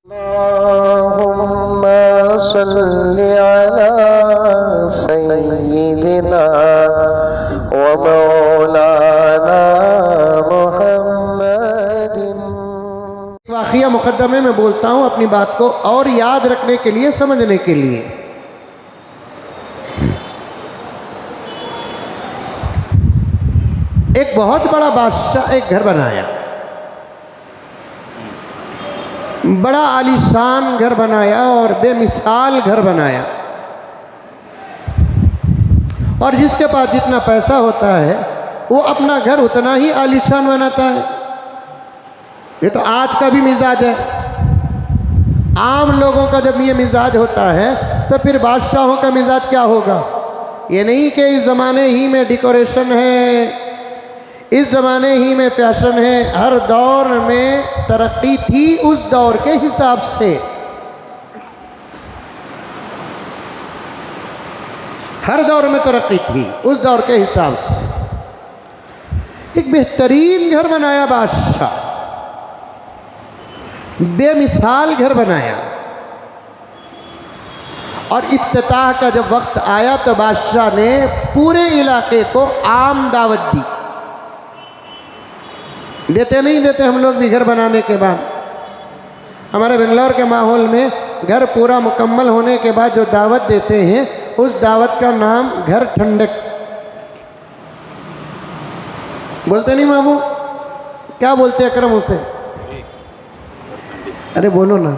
अल्लाहुम्मा सल्लि अला सय्यिदिना व मौलाना मुहम्मदिन। वाक़िया मुक़द्दमे में बोलता हूँ अपनी बात को और याद रखने के लिए, समझने के लिए। एक बहुत बड़ा बादशाह एक घर बनाया, बड़ा आलीशान घर बनाया और बेमिसाल घर बनाया। और जिसके पास जितना पैसा होता है वो अपना घर उतना ही आलीशान बनाता है। ये तो आज का भी मिजाज है। आम लोगों का जब ये मिजाज होता है तो फिर बादशाहों का मिजाज क्या होगा। ये नहीं कि इस ज़माने ही में डेकोरेशन है, इस ज़माने ही में फैशन है। हर दौर में तरक्की थी उस दौर के हिसाब से। हर दौर में तरक्की थी उस दौर के हिसाब से। एक बेहतरीन घर बनाया बादशाह, बेमिसाल घर बनाया। और इफ्तिताह का जब वक्त आया तो बादशाह ने पूरे इलाके को आम दावत दी। देते नहीं देते हम लोग भी घर बनाने के बाद। हमारे बेंगलोर के माहौल में घर पूरा मुकम्मल होने के बाद जो दावत देते हैं उस दावत का नाम घर ठंडक। बोलते नहीं मामू? क्या बोलते अकरम उसे? अरे बोलो ना।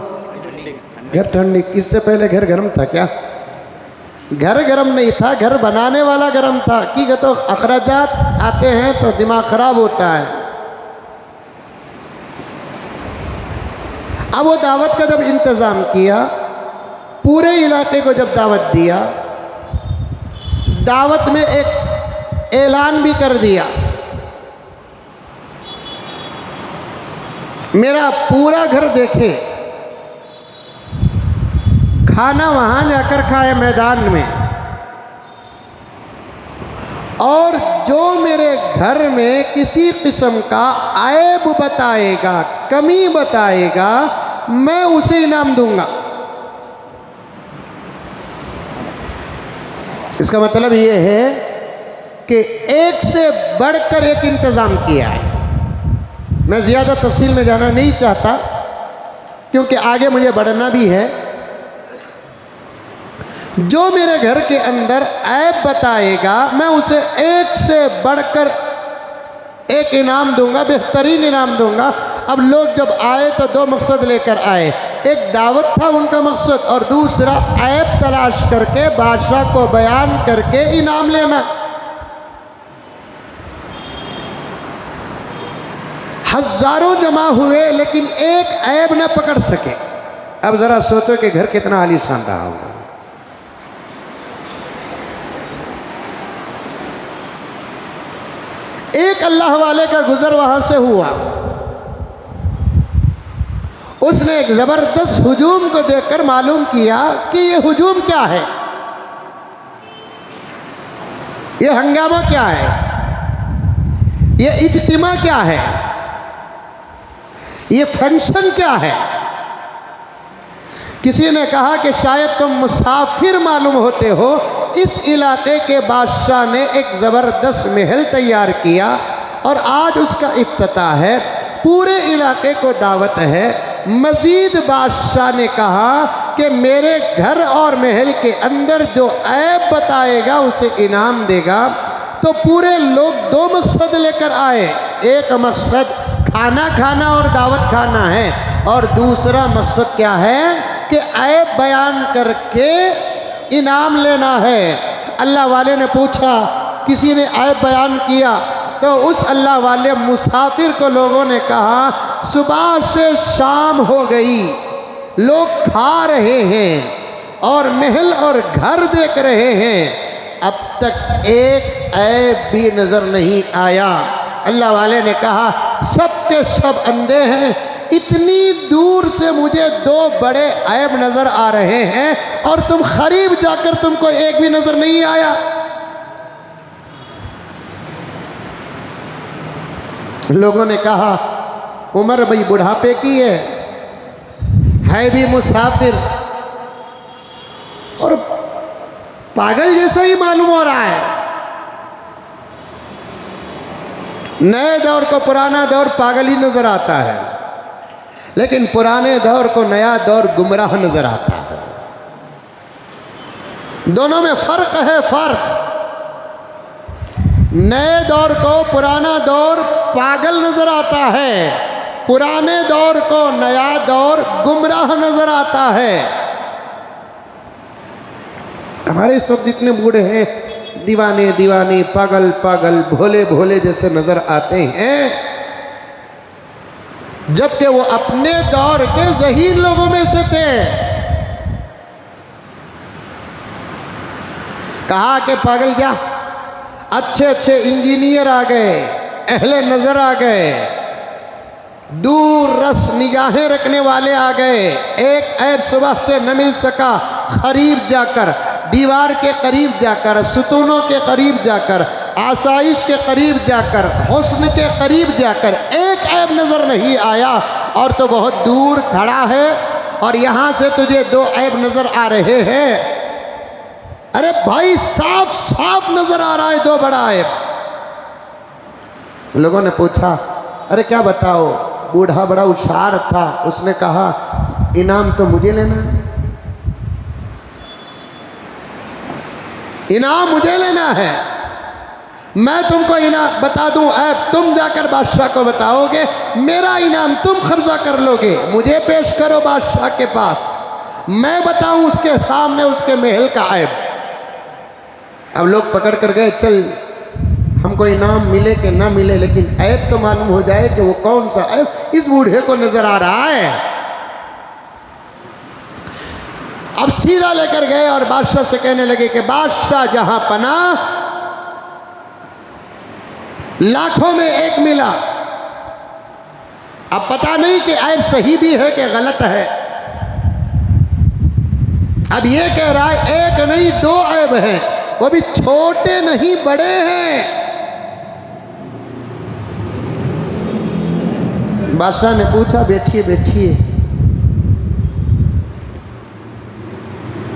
घर ठंडक। इससे पहले घर गर्म था क्या? घर गर्म नहीं था, घर बनाने वाला गर्म था। कि तो अखराजात आते हैं तो दिमाग खराब होता है। अब वो दावत का जब इंतज़ाम किया, पूरे इलाके को जब दावत दिया, दावत में एक ऐलान भी कर दिया, मेरा पूरा घर देखे, खाना वहाँ जाकर खाए मैदान में, और जो मेरे घर में किसी किस्म का ऐब बताएगा, कमी बताएगा, मैं उसे इनाम दूंगा। इसका मतलब ये है कि एक से बढ़कर एक इंतज़ाम किया है। मैं ज़्यादा तफसील में जाना नहीं चाहता क्योंकि आगे मुझे बढ़ना भी है। जो मेरे घर के अंदर ऐब बताएगा मैं उसे एक से बढ़कर एक इनाम दूंगा, बेहतरीन इनाम दूंगा। अब लोग जब आए तो दो मकसद लेकर आए। एक दावत था उनका मकसद और दूसरा ऐब तलाश करके बादशाह को बयान करके इनाम लेना। हजारों जमा हुए लेकिन एक ऐब न पकड़ सके। अब ज़रा सोचो कि घर कितना आलीशान रहा होगा। एक अल्लाह वाले का गुजर वहां से हुआ। उसने एक ज़बरदस्त हुजूम को देखकर मालूम किया कि ये हुजूम क्या है, ये हंगामा क्या है, ये इज्तिमा क्या है, ये फंक्शन क्या है। किसी ने कहा कि शायद तुम मुसाफिर मालूम होते हो। इस इलाके के बादशाह ने एक ज़बरदस्त महल तैयार किया और आज उसका इफ्तिताह है। पूरे इलाके को दावत है। मज़ीद बादशाह ने कहा कि मेरे घर और महल के अंदर जो ऐब बताएगा उसे इनाम देगा। तो पूरे लोग दो मकसद लेकर आए। एक मकसद खाना खाना और दावत खाना है, और दूसरा मकसद क्या है कि ऐब बयान करके इनाम लेना है। अल्लाह वाले ने पूछा, किसी ने ऐब बयान किया तो उस अल्लाह वाले मुसाफिर को लोगों ने कहा सुबह से शाम हो गई, लोग खा रहे हैं और महल और घर देख रहे हैं, अब तक एक ऐब भी नज़र नहीं आया। अल्लाह वाले ने कहा सब के सब अंधे हैं, इतनी दूर से मुझे दो बड़े ऐब नज़र आ रहे हैं और तुम करीब जाकर तुमको एक भी नज़र नहीं आया। लोगों ने कहा उम्र भाई बुढ़ापे की है, है भी मुसाफिर और पागल जैसा ही मालूम हो रहा है। नए दौर को पुराना दौर पागल ही नजर आता है, लेकिन पुराने दौर को नया दौर गुमराह नजर आता है। दोनों में फर्क है, फर्क। नए दौर को पुराना दौर पागल नजर आता है, पुराने दौर को नया दौर गुमराह नजर आता है। हमारे इस वक्त जितने बूढ़े हैं दीवाने दीवाने, पागल पागल, भोले भोले जैसे नजर आते हैं, जबकि वो अपने दौर के ज़हीन लोगों में से थे। कहा कि पागल क्या, अच्छे अच्छे इंजीनियर आ गए, अहले नजर आ गए, दूर रस निगाहें रखने वाले आ गए, एक ऐब सुबह से न मिल सका, करीब जाकर, दीवार के करीब जाकर, सुतूनों के करीब जाकर, आसाइश के करीब जाकर, हुस्न के करीब जाकर एक ऐब नजर नहीं आया, और तो बहुत दूर खड़ा है और यहां से तुझे दो ऐब नजर आ रहे हैं। अरे भाई साफ साफ नजर आ रहा है दो बड़ा ऐब। लोगों ने पूछा, अरे क्या बताओ, बूढ़ा बड़ा होशियार था, उसने कहा इनाम तो मुझे लेना है, इनाम मुझे लेना है, मैं तुमको इनाम बता दूं ऐब, तुम जाकर बादशाह को बताओगे, मेरा इनाम तुम कब्जा कर लोगे, मुझे पेश करो बादशाह के पास, मैं बताऊं उसके सामने उसके महल का ऐब। अब लोग पकड़ कर गए, चल हमको इनाम मिले कि ना मिले, लेकिन ऐब तो मालूम हो जाए कि वो कौन सा ऐब इस बूढ़े को नजर आ रहा है। अब सीधा लेकर गए और बादशाह से कहने लगे कि बादशाह जहां पना, लाखों में एक मिला, अब पता नहीं कि ऐब सही भी है कि गलत है। अब ये कह रहा है एक नहीं दो ऐब हैं, वो भी छोटे नहीं बड़े हैं। बादशाह ने पूछा, बैठिए बैठिए,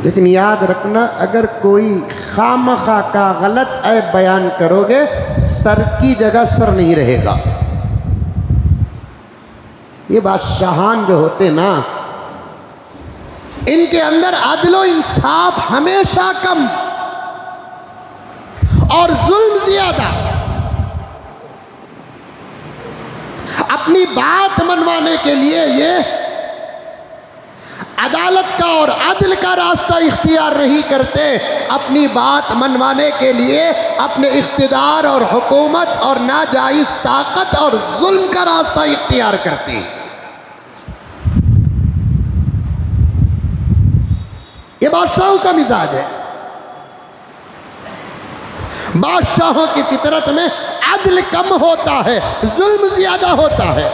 लेकिन याद रखना अगर कोई खामखा का गलत ऐब बयान करोगे, सर की जगह सर नहीं रहेगा। ये बादशाहान जो होते ना, इनके अंदर अदलो इंसाफ हमेशा कम और जुल्म ज्यादा। अपनी बात मनवाने के लिए ये अदालत का और अदल का रास्ता इख्तियार नहीं करते, अपनी बात मनवाने के लिए अपने इख्तिदार और हुकूमत और नाजायज ताकत और जुल्म का रास्ता इख्तियार करते हैं। ये बादशाहों का मिजाज है। बादशाहों की फितरत में अदल कम होता है, जुल्म ज्यादा होता है,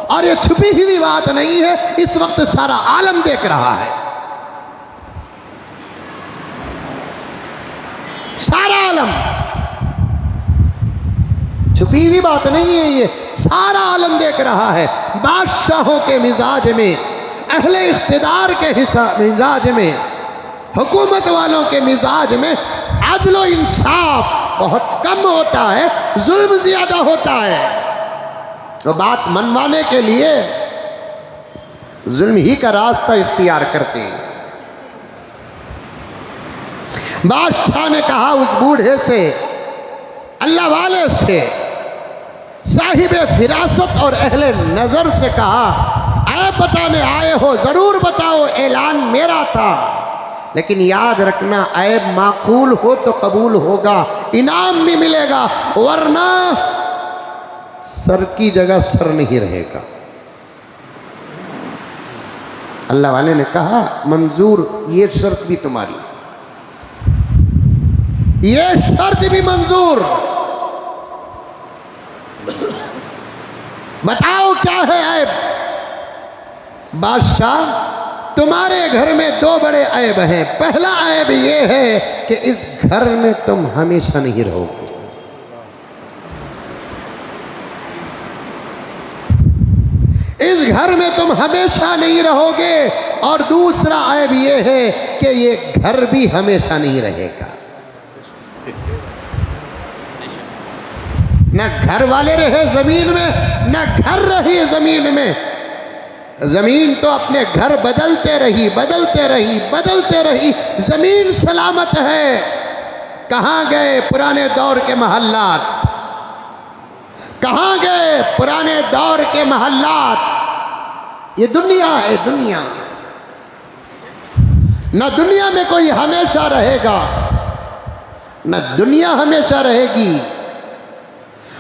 और ये छुपी हुई बात नहीं है, इस वक्त सारा आलम देख रहा है, सारा आलम, छुपी हुई बात नहीं है, ये सारा आलम देख रहा है। बादशाहों के मिजाज में, अहले इख्तिदार के मिजाज में, हुकूमत वालों के मिजाज में अदलो इंसाफ बहुत कम होता है, जुल्म ज्यादा होता है। तो बात मनवाने के लिए जुल्म ही का रास्ता इख्तियार करते हैं। बादशाह ने कहा उस बूढ़े से, अल्लाह वाले से, साहिब फिरासत और अहले नजर से कहा, ऐब बताने आए हो, जरूर बताओ, ऐलान मेरा था, लेकिन याद रखना ऐब माकूल हो तो कबूल होगा, इनाम भी मिलेगा, वरना सर की जगह सर नहीं रहेगा। अल्लाह वाले ने कहा, मंजूर, ये शर्त भी तुम्हारी, ये शर्त भी मंजूर, बताओ क्या है ऐब। बादशाह, तुम्हारे घर में दो बड़े ऐब हैं। पहला ऐब ये है कि इस घर में तुम हमेशा नहीं रहोगे, इस घर में तुम हमेशा नहीं रहोगे, और दूसरा ऐब ये है कि ये घर भी हमेशा नहीं रहेगा। न घर वाले रहे ज़मीन में, न घर रही ज़मीन में। ज़मीन तो अपने घर बदलते रही, बदलते रही, बदलते रही, ज़मीन सलामत है। कहाँ गए पुराने दौर के महल्लात? कहाँ गए पुराने दौर के महल्लात? ये दुनिया है, दुनिया। न दुनिया में कोई हमेशा रहेगा, न दुनिया हमेशा रहेगी।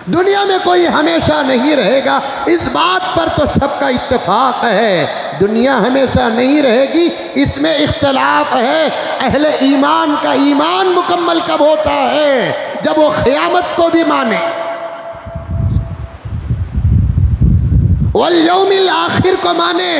दुनिया में कोई हमेशा नहीं रहेगा, इस बात पर तो सबका इत्तेफाक है। दुनिया हमेशा नहीं रहेगी, इसमें इख्तलाफ है। अहले ईमान का ईमान मुकम्मल कब होता है? जब वो क़यामत को भी माने, वल यौमिल आखिर को माने।